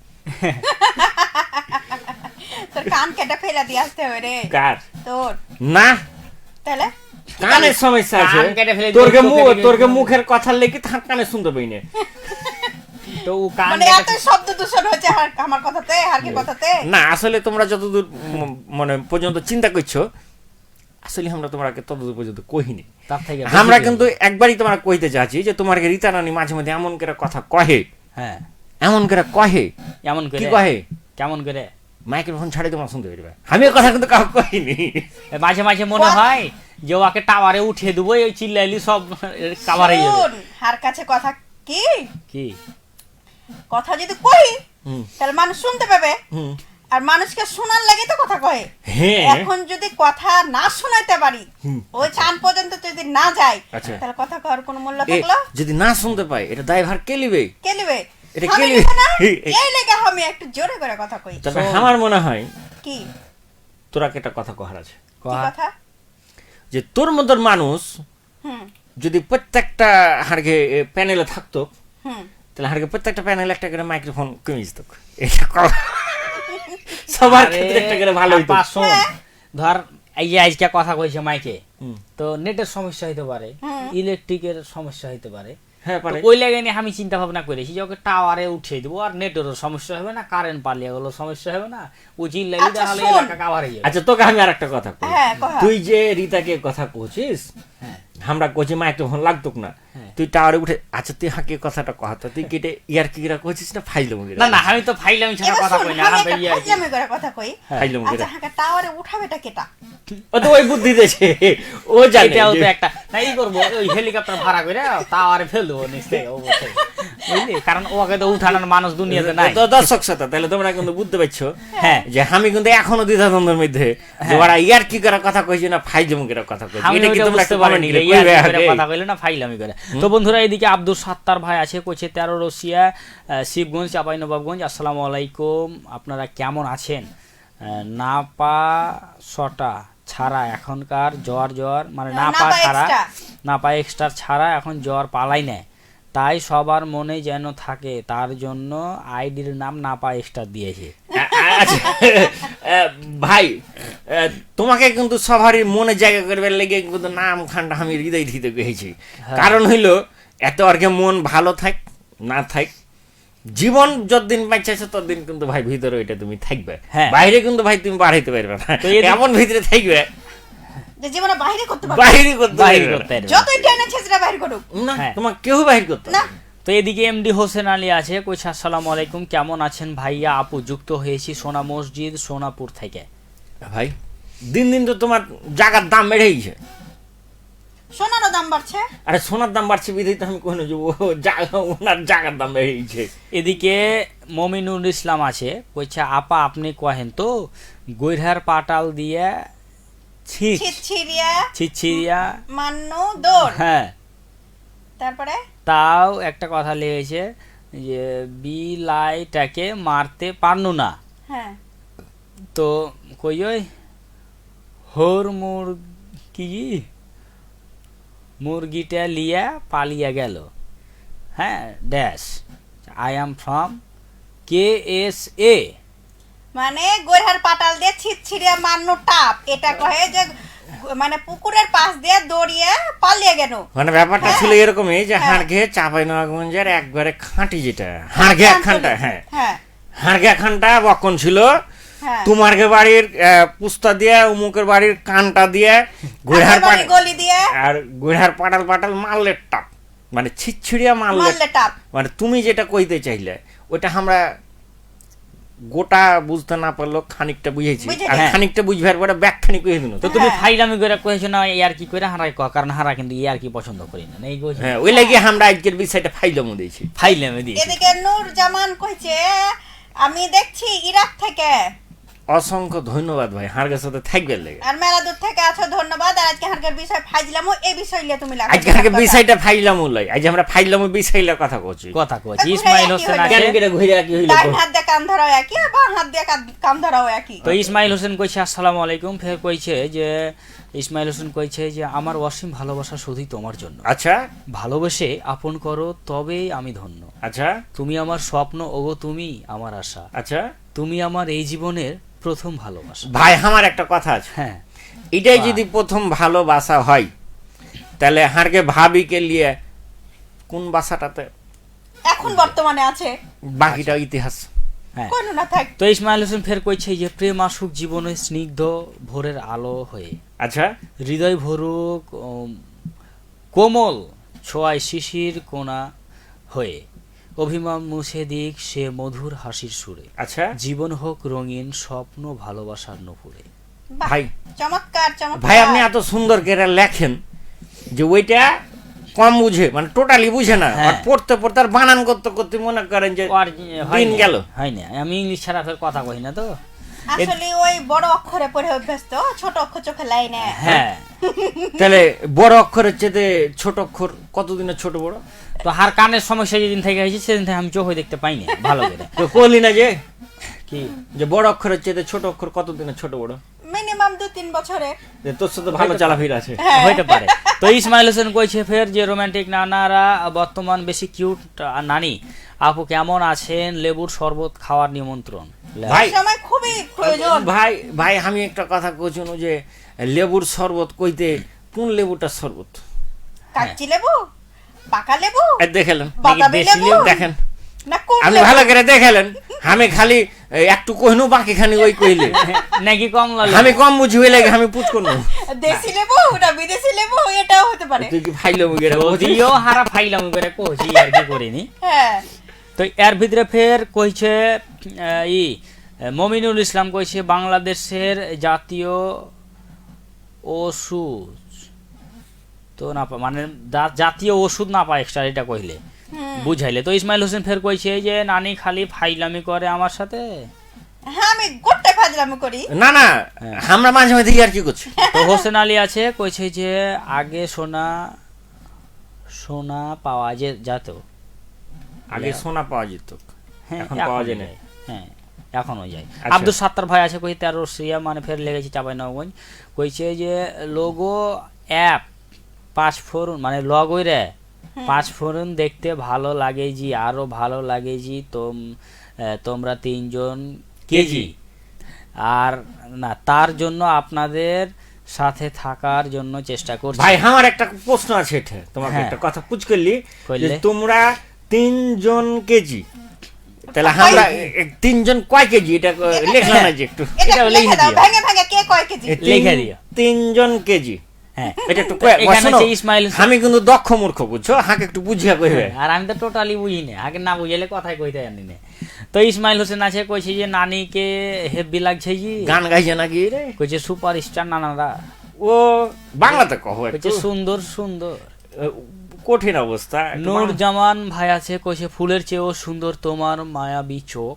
তোর কান কেটে ফেলে দিয়ে আসতে হবে রে কার? তোর। না তাহলে কানের সমস্যা আছে, কান কেটে ফেলে তোরকে দিয়ে চোখে তোরকে দিবি। মুখের কথা লেগে থাক কানে শুনতে পাই না। তো ও কান মানে এত শব্দ দূষণ হচ্ছে আমার কথাতে, হারকে কথাতে। না আসলে তোমরা যতদূর মানে পর্যন্ত চিন্তা করছো, আসলে আমরা তোমাকে ততদূর পর্যন্ত কহিনি। তার থেকে আমরা কিন্তু একবারই তোমরা কইতে চাচ্ছি যে তোমার রীতা রানী মাঝে মধ্যে এমন করে কথা কহে, হ্যাঁ এমন করে কহে, এমন করে কি কহে কেমন করে মাইক্রোফোন ছাড়ে তোমার শুনতে পারবে। আমি এ কথা কিন্তু কাউকে কহিনি। মাঝে মাঝে মনে হয় যে ওকে টাওয়ারে উঠিয়ে দেবো, এই চিল্লাইলি সব কাভার হয়ে যাবে। শোন, হার কাছে কথা কি কি কথা যদি কই হুম। তাহলে মানুষ শুনতে পাবে, হুম। আর মানুষকে শোনার লাগে তো কথা কয়। হ্যাঁ। এখন যদি কথা না শোনাইতে পারি, ওই চান পর্যন্ত যদি না যায়, আচ্ছা। তাহলে কথা কওয়ার কোনো মূল্য এ, থাকলো? যদি না শুনতে পাই এটা দায়ভার কে লিবে? কে লিবে? এটা আমি কে লিবো না? লিবে? এই লেগে আমি একটু জোরে করে কথা কই। তবে আমার মনে হয় কি তোরা একটা কথা কহার আছে, কি কথা? যে তোর মতন মানুষ হুম যদি প্রত্যেকটা হারকে প্যানেলে থাকতো, হুম তাহলে হারকে প্রত্যেকটা প্যানেলে একটা করে মাইক্রোফোন কমে যেত। এটা সবার ক্ষেত্রে একটা করে ভালো হইতো। আপা, শোন, হ্যাঁ। ধর এই যে আজকে কথা কইছে মাইকে, হুম। তো নেটের সমস্যা হইতে পারে, ইলেকট্রিকের সমস্যা হইতে পারে, হ্যাঁ পারে। তো ওই লাগে নিয়ে আমি চিন্তা ভাবনা করেছি যে ওকে টাওয়ারে উঠিয়ে দেবো, আর নেটেরও সমস্যা হবে না, কারেন্ট পালিয়ে গেলো সমস্যা হবে না, ও চিল্লাইলি আচ্ছা, তাহলে শোন। এলাকা কাভার হয়ে যাবে। আচ্ছা তোকে আমি আর একটা কথা কই, হ্যাঁ, কহা। তুই যে রিতাকে কথা কইছিস, হ্যাঁ। আমরা কইছি মাইক্রোফোন লাগতো না, হ্যাঁ। তুই টাওয়ারে উঠে, আচ্ছা তুই হাঁকে কথাটা কহাতো, তুই কেটে ইয়ার কি কইছিস না ফাইলম না না, আমি তো ফাইলামি ছাড়া এবার কথা শোন, কই না, আমি আমি একটা ইয়ে আর কি। ফাজলামি করে কথা কই। ফাইলম আচ্ছা, হাঁকা টাওয়ারে উঠাবেটা কেটা? ও তো ওই বুদ্ধি দিয়েছে, ও জানে এটাও তো যে- একটা না, এই করবো ওই হেলিকপ্টার ভাড়া করে টাওয়ারে ফেলবো নিশ্চয়ই, অবশ্যই, বুঝলি, কারণ ওকে তো উঠানোর মানুষ দুনিয়াতে নাই। তো দর্শক শ্রোতা, তাহলে তোমরা কিন্তু বুঝতে পারছো হ্যাঁ। যে আমি কিন্তু এখনো দ্বিধাদ্বন্দ্বের মধ্যে, যে ওরা ইয়ার কি করে কথা কইছে না ফাইজম করে কথা কইছে, আমি এটা কি ওইটা তোমরা বুঝতে একটু পারিনি, কমেন্ট এই আর কি করে কথা কইলে না ফাইলামি করে। তো বন্ধুরা, এইদিকে আব্দুল সাত্তার ভাই আছে, কইছে 13 রশিয়া, শিবগঞ্জ, চাঁপাইনবাবগঞ্জ, আসসালামু আলাইকুম, আপনারা কেমন আছেন? নাপা সটা ছাড়া এখনকার জ্বর মানে নাপা নাপা ছাড়া, এক্সট্রা। নাপা এক্সট্রা ছাড়া এখন জ্বর পালাই নেয়, তাই সবার মনে যেন থাকে, তার জন্য আইডির নাম নাপা এক্সট্রা দিয়েছে। আচ্ছা ভাই, তোমাকে কিন্তু সবারই মনে জায়গা করবার লেগে কিন্তু নাম খানটা আমি হৃদয় দিতে গেছি, কারণ হইলো এত আর কি মন ভালো থাক না থাক, জীবন যতদিন বাঁচাইছো ততদিন কিন্তু ভাই ভিতরে ওইটা তুমি থাকবে, হ্যাঁ। বাইরে কিন্তু ভাই তুমি বাড়াইতে পারবে না, তো এদিকে- এমন ভিতরে থাকবে, যে জীবনে বাইরে করতে পারবে, বাইরে করতে বাইরে পারবে করতে না। পারবে। যতই টেনে ছেঁচড়া বাইরে করুক। না, হ্যাঁ। তোমার কেউ বাহির করতে না। পারবে না। তো এদিকে এমডি হোসেন আলী আছে, কইছে আসসালামু আলাইকুম, কেমন আছেন ভাইয়া আপু, যুক্ত হয়েছি সোনা মসজিদ সোনাপুর থেকে। ভাই দিন দিন তো তোমার জায়গার দাম বেড়েইছে, সোনারও দাম বাড়ছে। আরে সোনার দাম বাড়ছে বিধাই তো আমি কোনো যে ওনার জায়গার দাম বেড়েইছে। এদিকে মমিনুল ইসলাম আছে, কইছে আপা আপনি কহেন তো গৈরহার পাটাল দিয়ে ছিটছিড়িয়া ছিছিয়া, মান্নু দৌড়। হ্যাঁ, তারপরে তাও একটা কথা লেগেছে যে বিলাইটাকে মারতে পারনু না, হ্যাঁ তো কই ওই হোর মুরগিটা লিয়া পালিয়ে গেল, হ্যাঁ dash I am from KSA, মানে গৈরহার পাটাল দিয়ে ছিটছিড়িয়া মান্নু টাপ, এটা কহে যে মানে পুকুরের পাশ দিয়ে দৌড়িয়ে পালিয়ে গেল। মানে ব্যাপারটা ছিল এরকমই যে হ্যাঁ। হাড়ঘে চাঁপাইনবাবগঞ্জের একবারে খাঁটি যেটা হাড়ঘে একখানটা, হ্যাঁ হ্যাঁ হাড়ঘে একখানটা বকন ছিল, হ্যাঁ তোমার বাড়ির পুস্তা দিয়ে উমুকের বাড়ির কানটা দিয়ে গৈরহার আগের বাড়ি গলি দিয়ে আর গৈরহার পাটাল পাটাল মারলের টাপ, মানে ছিটছিড়িয়া মারলের, মারলে টাপ। মানে তুমি যেটা কইতে চাইলে ওইটা আমরা গোটা বুঝতে না পারলো খানিকটা বুঝেছি, বুঝে আর গেছি। খানিকটা বুঝবার পরে ব্যাখ্যানি কই দিন। তো তুমি হ্যাঁ। ফাইলামি করে কয়েছো না ইয়ার কি করে হারাই ক, কারণ হারা কিন্তু ইয়ার কি পছন্দ করি না, এই কইছে হ্যাঁ ওই লাগি আমরা আজকের বিষয়টা ফাইলামও দিয়েছি। ফাইলামি দিয়েছি। এদিকে নূর জামান কইছে আমি দেখছি ইরাক থেকে, অসংখ্য ধন্যবাদ ভাই, হাড়গের সাথে থাকবার লেগে। আর মেলা দূর থেকে আছো, ধন্যবাদ। আর আজকে হারকার বিষয় ফাইজলামও এই বিষয় নিয়ে তুমি লাগো আজকে হাড়কে বিষয়টা ফাইলামও লই, আজ আমরা ফাইলামও বিষয়টা কথা কইছি। কথা কইছি। ঘুরে ইসমাইল একই হোসেন হয়ে আছে, কেন করে ঘুরে কি হইলো? ডান হাত দিয়ে কান ধরাও একই, আর বাম হাত দিয়ে কান ধরাও একই। তো ইসমাইল হোসেন কইছে আসসালামু আলাইকুম, ফের কইছে যে ইসমাইল হোসেন কইছে যে আমার অসীম ভালোবাসা শুধুই তোমার জন্য, আচ্ছা ভালোবেসে আপন করো তবেই আমি ধন্য, আচ্ছা তুমি আমার স্বপ্ন, ওগো তুমি আমার আশা, আচ্ছা তুমি আমার এই জীবনের প্রথম ভালোবাসা। ভাই আমার একটা কথা আছে, হ্যাঁ, এটাই যদি প্রথম ভালোবাসা হয় তাহলে হাড়কে ভাবিকে নিয়ে কোন বাসাটাতে এখন বর্তমানে আছে, বাকিটা ইতিহাস। হ্যাঁ। কোনো না থাক। তো ইসমাইল হোসেন ফের কইছে যে প্রেম আসুক জীবনে স্নিগ্ধ ভোরের আলো হয়ে, আচ্ছা হৃদয় ভরুক কোমল ছোঁয়ায় শিশির কোনা হয়ে, অভিমান মুছে দিক সে মধুর হাসির সুরে, আচ্ছা জীবন হোক রঙিন স্বপ্ন ভালোবাসার নপুরে। বাহ, ভাই চমৎকার চমৎকার। ভাই আপনি এত সুন্দর করে লেখেন যে ওইটা কম বুঝে মানে টোটালি বুঝে না, হ্যাঁ। আর পড়তে পড়তে আর বানান করতে করতে মনে করেন যে আর হয় দিন না, গেল। হয় না, আমি ইংলিশ ছাড়া ফের কথা কই না তো। আসলে ওই বড় অক্ষরে পড়ে অভ্যাস তো, ছোট অক্ষর চোখে লাইনে। হ্যাঁ, তাহলে বড় অক্ষরের চেয়ে ছোট অক্ষর কতদিনের ছোট বড়? তো হার কানের সমস্যা যেদিন থেকে হয়েছে সেদিন থেকে আমি চোখে দেখতে পাই না ভালো করে। তো কইলি না যে কি যে বড় অক্ষরের চেয়ে ছোট অক্ষর কতদিনের ছোট বড়? মিনিমাম 2-3 বছরের। যে তোর সাথে ভালো চালাফিরা আছে। হইতে পারে। তো ইসমাইল হোসেন কইছে ফের যে রোমান্টিক নানারা বর্তমান বেশি কিউট নানি আপু কেমন আছেন, লেবুর শরবত খাওয়ার নিমন্ত্রণ। ভাই সময় খুবই প্রয়োজন। ভাই ভাই আমি একটা কথা কইছি যে লেবুর শরবত কইতে কোন লেবুটার শরবত? কাচ্চি লেবু, পাকা লেবু, এই দেখেলেন বাতাবি দেশি লেবু, লেবু দেখেন না কোন আমি লেবু? ভালো করে দেখালেন, আমি খালি একটু কইনু বাকি খানি ওই কইলে নাকি কমলা আমি কম বুঝি হইলে আমি পুছ করব। দেশি লেবু না বিদেশি লেবু, এটাও হতে পারে। তুই কি ফাইলো মুগের যদিও হারা ফাইলাম করে কইছি আর কি করিনি। হ্যাঁ, তো এর ভিতরে ফের কইছে মমিনুল ইসলাম কইছে বাংলাদেশের জাতীয় ওষুধ তো না মানে জাতীয় ওষুধ না পায় এক্সট্রা, এটা কইলে বুঝাইলে। তো ইসমাইল হোসেন ফের কইছে যে নানি খালি ফাইলামি করে আমার সাথে। হ্যাঁ আমি গোটাই ফাজলামি করি। না না আমরা মাঝে মাঝে আর কি করছি। তো হোসেন আলী আছে কইছে যে আগে সোনা সোনা পাওয়া যেত, আগে সোনা পাওয়া যেত, হ্যাঁ এখন পাওয়া যায় না। হ্যাঁ এখনো যায়। আচ্ছা। আব্দুল সাত্তার ভাই আছে কই 13 সিয়া মানে ফের লেগেছে চাঁপাইনবাবগঞ্জ কইছে যে লোগো অ্যাপ 5 ফোরন মানে লগই রে 5 ফোরন দেখতে ভালো লাগে জি, আরো ভালো লাগে জি তোমরা 3 জন কেজি, আর না তার জন্য আপনাদের সাথে থাকার জন্য চেষ্টা করছি। ভাই আমার একটা প্রশ্ন আছে, এটা তোমাকে হ্যাঁ। একটা কথা পুছ করলি কইলে? যে তোমরা 3 জন কেজি, তাহলে আমরা 3 জন কয় কেজি এটা লিখলাম না যে একটু এটা এটাও লিখে লিখে দাও, দিও। ভেঙে ভেঙে কে কয় কেজি। লিখে দিও। 3 জন কেজি, হ্যাঁ এটা একটু তো এখানে শোনো, যে ইসমাইল হোসেন- আমি কিন্তু দক্ষ মূর্খ বুঝছো, হাকে একটু বুঝিয়া কইবে। আর আমি তো টোটালি বুঝি না, আগে না বুঝাইলে কথাই কইতে জানি না। তো ইসমাইল হোসেন আছে কইছে যে নানিকে হেভি লাগছে জি, গান গাইছে নাকি রে? কইছে সুপার স্টার নানারা, ও বাংলাতে কहो কইছে একটু সুন্দর সুন্দর। কঠিন অবস্থা একটু নূর জামান ভাই আছে কইছে ফুলের চেয়েও সুন্দর তোমার মায়াবী চোখ,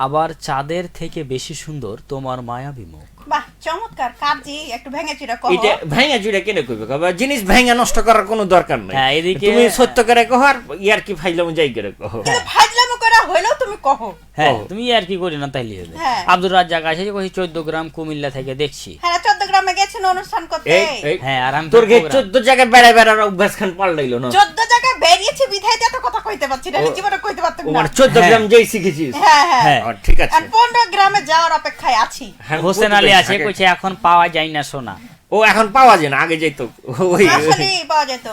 আবার চাঁদের থেকে বেশি সুন্দর তোমার মায়াবী মুখ। বাহ চমৎকার কাজি, একটু ভেঙে চিরা কও। এটা ভাঙা জুড়ে কেন কইবে কবে জিনিস ভাঙা নষ্ট করার কোনো দরকার নাই। হ্যাঁ, এদিকে- তুমি সত্য করে কহ আর ইয়ার কি ফাইলাম যাই করে কহ। কিন্তু ফাজলামি করা হইলেও তুমি কও। হ্যাঁ ও। তুমি আর কি করি না তাইলে হবে। হ্যাঁ। আব্দুর রাজ্জাক আছে যে কইছে 14 গ্রাম কুমিল্লা থেকে দেখছি। হ্যাঁ 14 গ্রামে গেছেন অনুষ্ঠান করতে। এই হ্যাঁ আর আমি তোর গে program- 14 জায়গায় বেড়ায় বেড়ার অভ্যাস খান পাল্টাইলো না। 14 জায়গায় বেরিয়েছি বিধায় এত কথা কইতে পারছি না, ও- জীবনে কইতে পারতাম ও না। মানে 14 গ্রাম যেই শিখেছিস। হ্যাঁ হ্যাঁ হ্যাঁ। ও, ঠিক আছে। আর 15 গ্রামে যাওয়ার অপেক্ষায় আছি। হ্যাঁ, হোসেন আলী আছে আগে- কইছে এখন পাওয়া যায় না সোনা। ও এখন পাওয়া যায় না, আগে যাইতো ওই আসলেই পাওয়া যেত।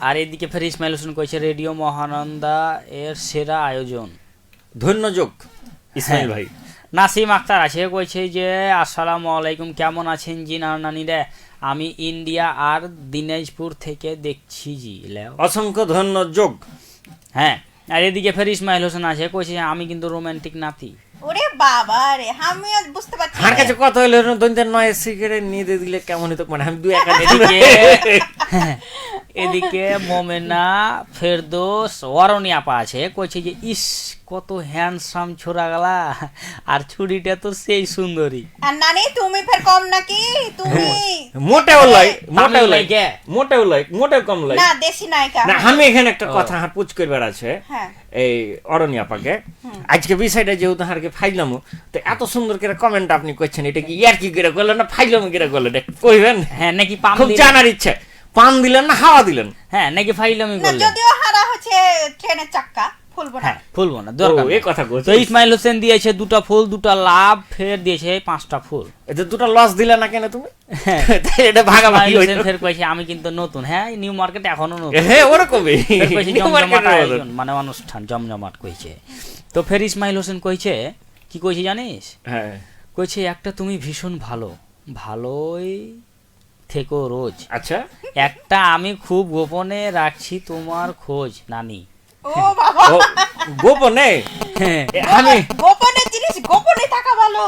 আর এদিকে ফের ইসমাইল হোসেন কইছে রেডিও মহানন্দা এর সেরা আয়োজন। ধন্য যোগ ইসমাইল হ্যাঁ। ভাই। নাসিম আক্তার আছে কইছে যে আসসালামু আলাইকুম কেমন আছেন জি নানানিরা, আমি ইন্ডিয়া আর দিনাজপুর থেকে দেখছি জি লেও। অসংখ্য ধন্য যোগ। হ্যাঁ আর এদিকে ফের ইসমাইল হোসেন আছে কইছে আমি কিন্তু রোমান্টিক নাতি। ওরে বাবা রে, আমি আজ বুঝতে পারছি আমার না। কাছে কত হইলো দৈন্তের নয় সিগারেট নিয়ে দিয়ে দিলে কেমন হতো, মানে আমি 2 এদিকে এদিকে মোমেনা ফেরদৌস ওয়ারনি আপা আছে কইছে যে ইস কত হ্যান্ডসাম ছোড়া গলা, আর ছুরিটা তো সেই সুন্দরী। আর নানি তুমি ফের কম নাকি? তুমি মোটেও লয়, মোটেও তামিল লয়, লাগে। মোটেও লয়, মোটেও কম লয়। না দেশি নায়িকা। না আমি এখানে একটা কথা পুচ করবার আছে হ্যাঁ এই অরণি আপাকে। আজকে বিষয়টা যেহেতু হারকে ফাইলামো, তো এত সুন্দর করে কমেন্ট আপনি করছেন, এটা কি ইয়ার কি করে করলেন না ফাইলামো করে করলেন কইবেন? হ্যাঁ নাকি পাম খুব দিলেন? জানার ইচ্ছা, পান দিলেন না হাওয়া দিলেন? হ্যাঁ নাকি ফাইলামি না, করলেন? যদিও হারা হচ্ছে ট্রেনের চাক্কা, ফুলবো না। হ্যাঁ ফুলবো না দরকার ও, নেই। এই কথা বলছি। তো ইসমাইল হোসেন দিয়েছে 2টা ফুল 2টা লাভ, ফের দিয়েছে 5টা ফুল। এতে 2টা লস দিলে না কেন তুমি? হ্যাঁ। তাই এটা ভাগাভাগি ইসমাইল হোসেন হইতো। ফের কইছে আমি কিন্তু নতুন, হ্যাঁ নিউ মার্কেট এখনো নতুন। হ্যাঁ ওরকমই ফের কইছে নিউ জমজমাট মার্কেটের মতন। আয়োজন, মানে অনুষ্ঠান জমজমাট কইছে। তো ফের ইসমাইল হোসেন কইছে কি কইছে জানিস? হ্যাঁ কইছে একটা তুমি ভীষণ ভালো, ভালোই থেকো রোজ, আচ্ছা একটা আমি খুব গোপনে রাখছি তোমার খোঁজ নানি। ও বাবা, ও গোপনে হ্যাঁ আমি গোপনের জিনিস গোপনে থাকা ভালো।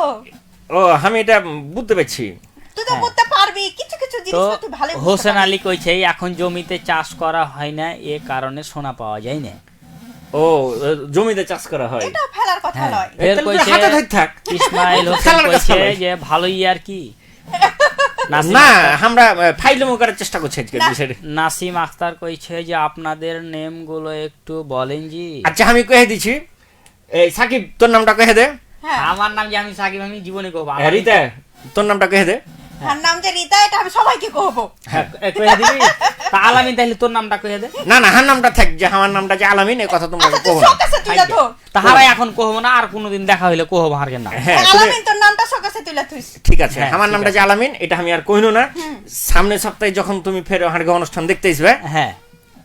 ও আমি এটা বুঝতে পারছি। তুই তো বুঝতে পারবি কিছু কিছু তো জিনিস তুই ভালো হোসেন আলী কইছে এখন জমিতে চাষ করা হয় না, এ কারণে সোনা পাওয়া যায় না। ও জমিতে চাষ করা হয়। এটা ফেলার কথা হ্যাঁ। নয়। ফের তাহলে কইছে হাতে ধরে থাক। ইসমাইল হোসেন খেলার কথা কইছে নয়। যে ভালোই আর কি। না আমরা ফাইলমো করার চেষ্টা করছি আজকে বিষয়টা। নাসিম আখতার কইছে যে আপনাদের নেম গুলো একটু বলেন জি। আচ্ছা আমি কয়ে দিচ্ছি, এই সাকিব তোর নামটা কয়ে দে। হ্যাঁ আমার নাম যে আমি সাকিব, আমি জীবনে কব। রিতা তোর নামটা কয়ে দে। আর নাম যে রিতা, এটা আমি সবাইকে কহবো। কইয়া দিবি। তা আলামিন তাহলে তোর নামটা কইয়া দে। না না হার নামটা থাক, যে আমার নামটা যে আলামিন, এই কথা তোমরা আচ্ছা তুই কহো না। সকাশে তুইলা ধর। তাহারাই এখন কহবো না, আর কোনোদিন দেখা হইলে কহব হারকে না। হ্যাঁ তুমি- আলামিন তোর নামটা সকাশে তুইলা থুইস। ঠিক আছে, হ্যাঁ, আমার ঠিক নামটা আছে। যে আলামিন এটা আমি আর কইনো না। সামনের সপ্তাহে যখন তুমি ফের হারগে অনুষ্ঠান দেখতে আসবে, হ্যাঁ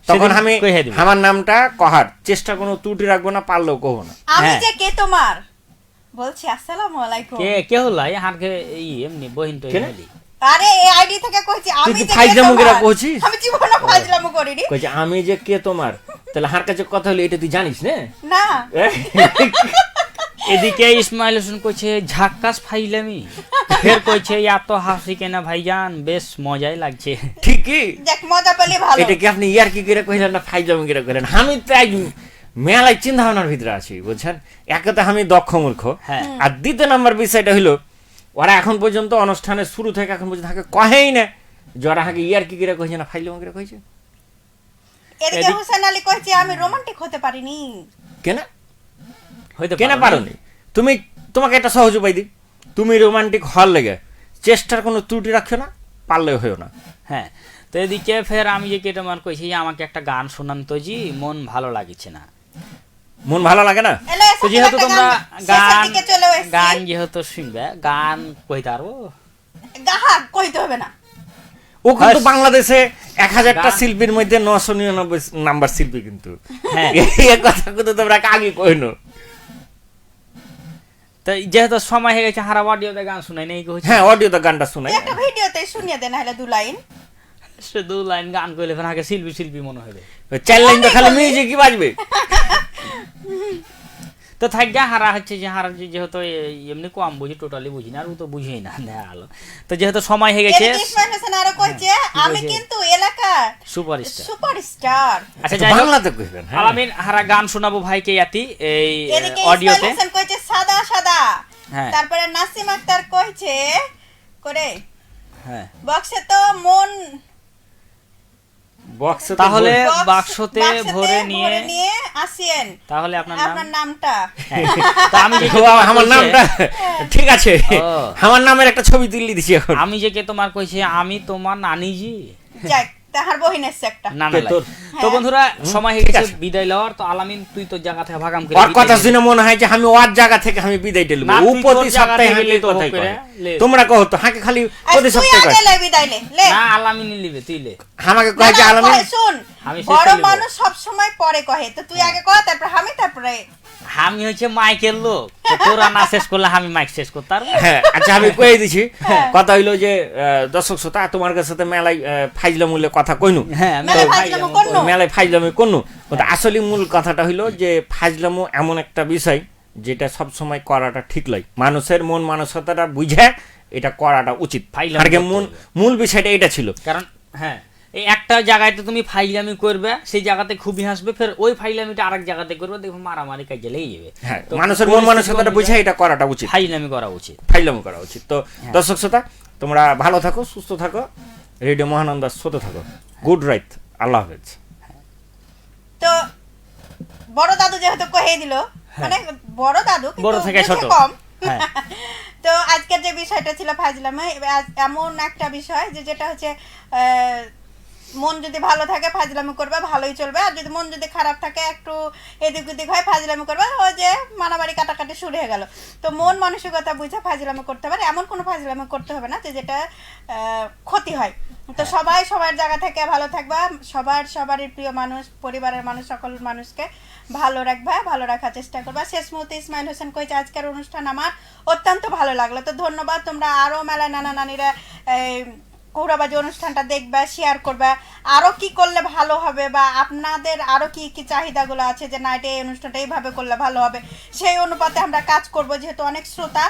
তখন সেদিন আমি কইয়া দিবি। আমার নামটা কহার চেষ্টা কোনো ত্রুটি রাখবো না, পারলেও কহবো না। আমি হ্যাঁ। যে কে তোমার বলছি আসসালামু আলাইকুম। কে হলো এই হারকে এই এমনি বহিন তো কেন? এমনি। আরে এই আইডি থেকে কইছি আমি তুই যে কে ফাইজলামো তোমার। করে কইছিস? আমি জীবনে ফাইজলামো করিনি। কইছে আমি যে কে তোমার, তাহলে হার কাছে কথা হলো এটা তুই জানিস না? না এদিকে ইসমাইল হোসেন কইছে ঝাক্কাস ফাইলামি। ফের কইছে এত হাসি কেনা ভাইজান, বেশ মজাই লাগছে। ঠিকই। দেখ মজা পেলে ভালো। এটা কি আপনি ইয়ার কি করে কইলেন না ফাইজলামো করে কইলেন? আমি তো এক মেলায় চিন্তা ভাবনার ভিতরে আছি, বুঝছেন। একে তো আমি দক্ষ মূর্খ, হ্যাঁ। আর দ্বিতীয় নাম্বার বিষয়টা হইলো ওরা এখন পর্যন্ত অনুষ্ঠানের শুরু থেকে এখন পর্যন্ত তাকে কহেই না যে ওরা হাকে ইয়ার কি করে কইছে না ফাইজলামো করে কইছে। এদিকে হোসেন আলী কইছে আমি রোমান্টিক হতে পারিনি। কেন হইতে কেন পারোনি? তুমি তোমাকে একটা সহজ উপায় দিই, তুমি রোমান্টিক হওয়ার লেগে চেষ্টার কোনো ত্রুটি রাখো না, পারলেও হইও না। হ্যাঁ। তো এদিকে ফের আমি যে কেটে কইছি যে আমাকে একটা গান শোনান তো জি, মন ভালো লাগছে না। মন ভালো লাগে না? এলে তো যেহেতু তোমরা শেষের গান দিকে চলে এসেছি। গান যেহেতু শুনবে, গান কইতে পারবো। গাহা কইতে হবে না। ও কিন্তু হাস। বাংলাদেশে 1000টা গান- শিল্পীর মধ্যে 999 নাম্বার শিল্পী কিন্তু। হ্যাঁ। এই কথা কিন্তু তোমরা আগে কইনো। তো যেহেতু সময় হয়ে গেছে, হারা অডিওতে গান শুনাই নেই কইছে। হ্যাঁ অডিওতে গানটা শোনাই। তুই একটা ভিডিওতে শুনিয়ে দে না হলে দু লাইন। সে দু লাইন গান কইলে ফের আগে শিল্পী মনে হবে। 4 লাইন তো খালি মিউজিকই বাজবে। তো থাক যা, হারা হচ্ছে যে হারা যেহেতু এমনি কম বুঝি, টোটালি বুঝি না, আর ও তো বুঝেই না আলো। তো যেহেতু সময় হয়ে গেছে, এদিকে ইসমাইল হোসেন আরো কইছে আমি কইছে? কিন্তু এলাকার সুপারস্টার। সুপারস্টার। আচ্ছা যাই হোক, বাংলাতে কইবেন। হ্যাঁ আলামিন হারা গান শোনাবো ভাইকে ইয়াতি এই এদিকে অডিওতে। ইসমাইল হোসেন কইছে সাদা সাদা। হ্যাঁ। তারপরে নাসিম আক্তার কইছে করে হ্যাঁ। বক্সে তো মন বক্সে তাহলে বক্স- বাক্সতে ভরে নিয়ে আসেন তাহলে আপনার আপনার নাম। নামটা। হ্যাঁ। তো আমি যে আমার নামটা ঠিক আছে, ও। আমার নামের একটা ছবি তুলে দিছি এখন। আমি যে কে তোমার কইছে আমি তোমার নানিজি। যাক তাহার বহিন এসছে একটা। না কে না তোর? তো বন্ধুরা সময় হয়ে ঠিক গেছে আছে। বিদায় লওয়ার। তো আলামিন তুই তোর জায়গা থেকে ভাগাম করে ওর বিদায় কথা নে। শুনে মনে হয় যে আমি ওর জায়গা থেকে আমি বিদায় টেলব। না, ও তুই প্রতি তোর জায়গা সপ্তাহে থেকে হাঁকে লে তো কথাই হোক করে, কয়। লে। তোমরা কहो তো হাঁকে খালি আর প্রতি তুই সপ্তাহে আগে কয়। লে বিদায় লে। না আলামিন লিবে তুই লে। আমাকে না, কয় যে না, আলামিন কয়, শুন আমি শেষে বড় লিখবো। মানুষ সব সময় পরে কহে তো তুই আগে কয় তারপর আমি তারপরে আমি হচ্ছে মাইকের লোক, তো তোরা না শেষ করলে আমি মাইক শেষ করতে পারবো? হ্যাঁ আচ্ছা আমি কয়ে দিছি। কথা হইলো যে দর্শক শ্রোতা তোমার কাছে তো মেলায় ফাইজলামূল্যে কথা কইনু, হ্যাঁ আমি মেলায় তো ফাইজলামো ভাই করনু। মেলায় ফাইজলামি করনু, কিন্তু আসলে মূল কথাটা হইলো যে ফাইজলামো এমন একটা বিষয় যেটা সব সময় করাটা ঠিক লয়। মানুষের মন মানসিকতাটা বুঝে এটা করাটা উচিত। ফাইজলামি আর কি করতে মূল বিষয়টা এটা ছিল। কারণ হ্যাঁ এই একটা জায়গায় তো তুমি ফাইলামি করবে, সেই জায়গাতে খুবই হাসবে, ফের ওই ফাইলামিটা আরেক জায়গাতে করবে, দেখো মারামারি কাজে লেগে যাবে। হ্যাঁ তো মানুষের মন মানসিকতাটা বুঝে এটা করাটা উচিত, ফাইলামি করা উচিত। ফাইজলামো করা উচিত। তো দর্শক শ্রোতা তোমরা ভালো থাকো, সুস্থ থাকো, রেডিও মহানন্দার শ্রোতে থাকো। গুড রাইট, আল্লাহ হাফেজ। তো বড় দাদু যেহেতু কহে দিল মানে বড় দাদু কিন্তু বড় থেকে বুঝে ছোট। কম। হ্যাঁ। তো আজকের যে বিষয়টা ছিল ফাজলামে, এমন একটা বিষয় যে যেটা হচ্ছে মন যদি ভালো থাকে ফাজলামি করবে ভালোই চলবে, আর যদি মন যদি খারাপ থাকে একটু এদিক ওদিক হয় ফাজলামি করবে, ওই যে মারামারি কাটাকাটি শুরু হয়ে গেল। তো মন মানসিকতা বুঝে ফাজলামি করতে পারে, এমন কোনো ফাজলামি করতে হবে না যে যেটা ক্ষতি হয়। তো সবাই সবার জায়গা থেকে ভালো থাকবা, সবারই প্রিয় মানুষ, পরিবারের মানুষ, সকল মানুষকে ভালো রাখবা, ভালো রাখার চেষ্টা করবা। শেষ মুহূর্তে ইসমাইল হোসেন কইছে আজকের অনুষ্ঠান আমার অত্যন্ত ভালো লাগলো। তো ধন্যবাদ, তোমরা আরও মেলায় নানা নানিরা কৌরাবাজি অনুষ্ঠানটা দেখবা, শেয়ার করবা, আরো কি করলে ভালো হবে বা আপনাদের আরো কি কি চাহিদাগুলো আছে যে না এটা এই অনুষ্ঠানটা এইভাবে করলে ভালো হবে, সেই অনুপাতে আমরা কাজ করব। যেহেতু অনেক শ্রোতা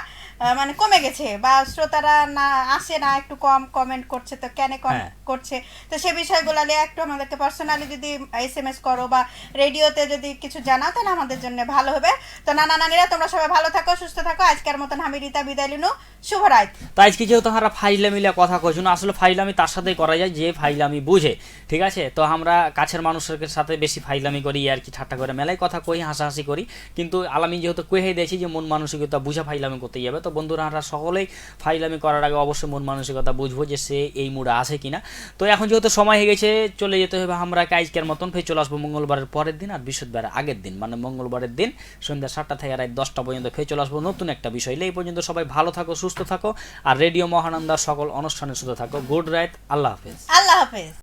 মানে কমে গেছে বা শ্রোতারা না আসে না, একটু কম কমেন্ট করছে, তো কেন কম করছে, তো সে বিষয়গুলো নিয়ে একটু আমাদেরকে পার্সোনালি যদি SMS করো বা রেডিওতে যদি কিছু জানাও তাহলে আমাদের জন্য ভালো হবে। তো নানা নানিরা তোমরা সবাই ভালো থাকো, সুস্থ থাকো। আজকের মতন আমি রীতা বিদায় লিনু, শুভরাত। তো আজকে যেহেতু আমরা ফাইলামিলা কথা কইছি না, আসলে ফাইলামি তার সাথেই করা যায় যে ফাইলামি বুঝে, ঠিক আছে। তো আমরা কাছের মানুষের সাথে বেশি ফাইলামি করি আর কি, ঠাট্টা করে মেলায় কথা কই, হাসাহাসি করি, কিন্তু আলামি যেহেতু কয়ে দিয়েছি যে মন মানসিকতা বুঝা ফাইলামি করতে যাবে। তো বন্ধুরা আমরা সকলেই ফাইলামি করার আগে অবশ্যই মন মানসিকতা বুঝবো যে সে এই মুডে আছে কিনা। তো এখন যেহেতু সময় হয়ে গেছে চলে যেতে হবে আমরা আজকের মতন, ফের চলে আসবো মঙ্গলবারের পরের দিন আর বৃহস্পতিবারের আগের দিন, মানে মঙ্গলবারের দিন সন্ধ্যা 7টা থেকে রাত 10টা পর্যন্ত ফের চলে আসবো নতুন একটা বিষয়। এই পর্যন্ত সবাই ভালো থাকো, সুস্থ থাকো, আর রেডিও মহানন্দার সকল অনুষ্ঠানের সাথে থাকো। গুড রাইট, আল্লাহ হাফেজ। আল্লাহ হাফেজ।